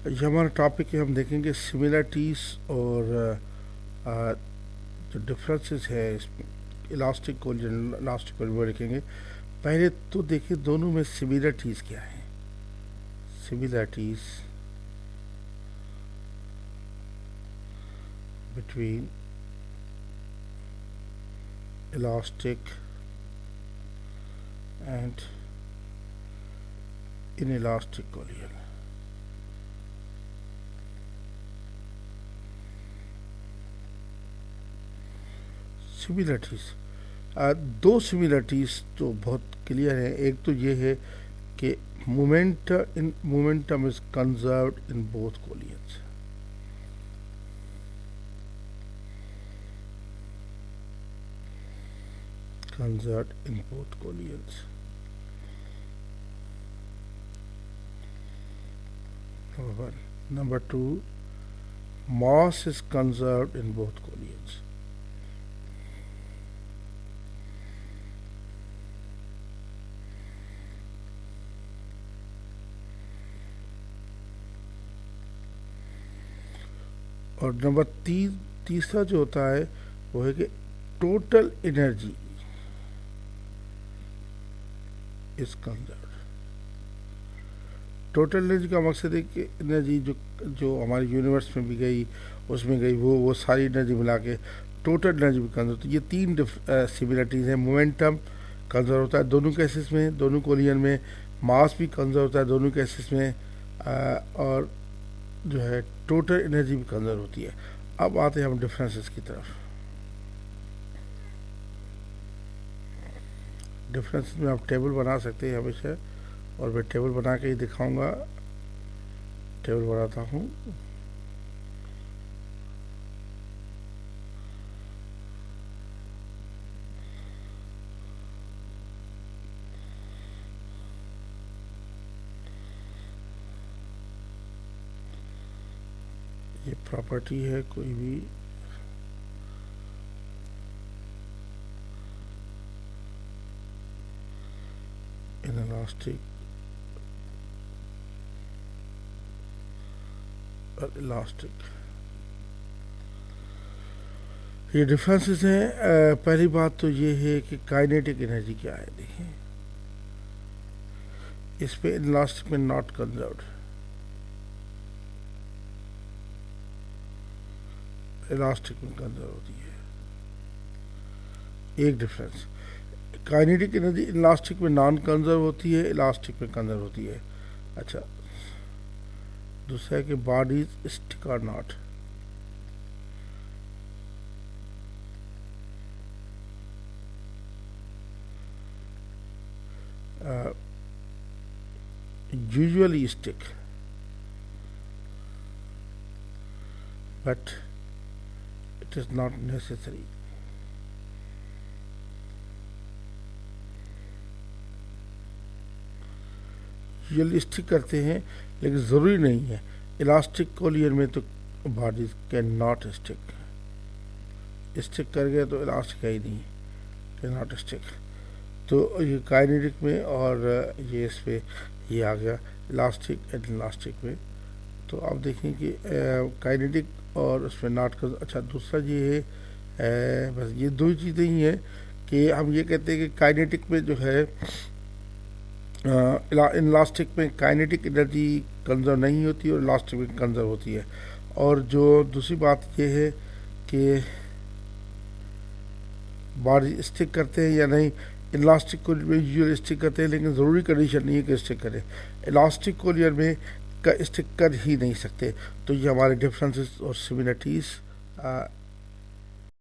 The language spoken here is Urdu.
یہ ہمارا ٹاپک ہے. ہم دیکھیں گے سملرٹیز اور جو ڈفرینسز ہے اس میں الاسٹک کولین الاسٹک کولین وہ لکھیں گے. پہلے تو دیکھیں دونوں میں سملرٹیز کیا ہیں. Similarities between elastic and inelastic coiled. Similarities دو سملرٹیز تو بہت کلیئر ہیں. ایک تو یہ ہے کہ momentum is conserved in both collisions. Conserved in both collisions. Number one. Number two, mass is conserved in both collisions. اور نمبر تیسرا جو ہوتا ہے وہ ہے کہ total energy is کنزروڈ. Total energy کا مقصد ہے کہ انرجی جو ہمارے یونیورس میں بھی گئی اس میں گئی وہ ساری انرجی ملا کے ٹوٹل انرجی بھی کنزرو. تو یہ تین سملرٹیز ہیں. مومنٹم کنزرو ہوتا ہے دونوں کیسز میں, دونوں کولین میں. ماس بھی کنزرو ہوتا ہے دونوں کیسز میں, اور جو ہے ٹوٹل انرجی بھی کنزرو ہوتی ہے. اب آتے ہیں ہم ڈفرینسز کی طرف. ڈفرینس میں آپ ٹیبل بنا سکتے ہیں ہمیشہ, اور میں ٹیبل بنا کے ہی دکھاؤں گا. ٹیبل بناتا ہوں. یہ پراپرٹی ہے کوئی بھی inelastic اور elastic. یہ ڈفرینسز ہیں. پہلی بات تو یہ ہے کہ کائنیٹک انرجی کیا ہے. دیکھیں اس پہ inelastic میں ناٹ کنزروڈ, elastic میں کنزرو ہوتی ہے. ایک ڈفرینس. کائنیٹک انرجی الاسٹک میں نان کنزرو ہوتی ہے, الاسٹک میں کنزرو ہوتی ہے. اچھا, دوسرا ہے کہ باڈیز اسٹک اور not. usually stick but it is not necessary. usually stick کرتے ہیں لیکن ضروری نہیں ہے. الاسٹک کولین میں تو bodies can not stick. Stick کر گئے تو الاسٹک ہے ہی نہیں, کین ناٹ اسٹک. تو یہ کائنیٹک میں اور یہ اس پہ یہ آ گیا الاسٹک اینڈ الاسٹک میں. تو آپ دیکھیں کہ کائنیٹک اور اس میں ناٹ کر. اچھا, دوسرا یہ ہے بس یہ دو چیزیں ہی ہیں کہ ہم یہ کہتے ہیں کہ کائنیٹک میں جو ہے الاسٹک میں کائنیٹک انرجی کنزرو نہیں ہوتی اور الاسٹک میں کنزرو ہوتی ہے. اور جو دوسری بات یہ ہے کہ باڈی اسٹک کرتے ہیں یا نہیں. الاسٹک کو یوزلی اسٹک کرتے ہیں لیکن ضروری کنڈیشن نہیں ہے کہ اسٹک کریں. الاسٹک کولین میں اسٹک کر ہی نہیں سکتے. تو یہ ہمارے ڈفرینسز اور سملرٹیز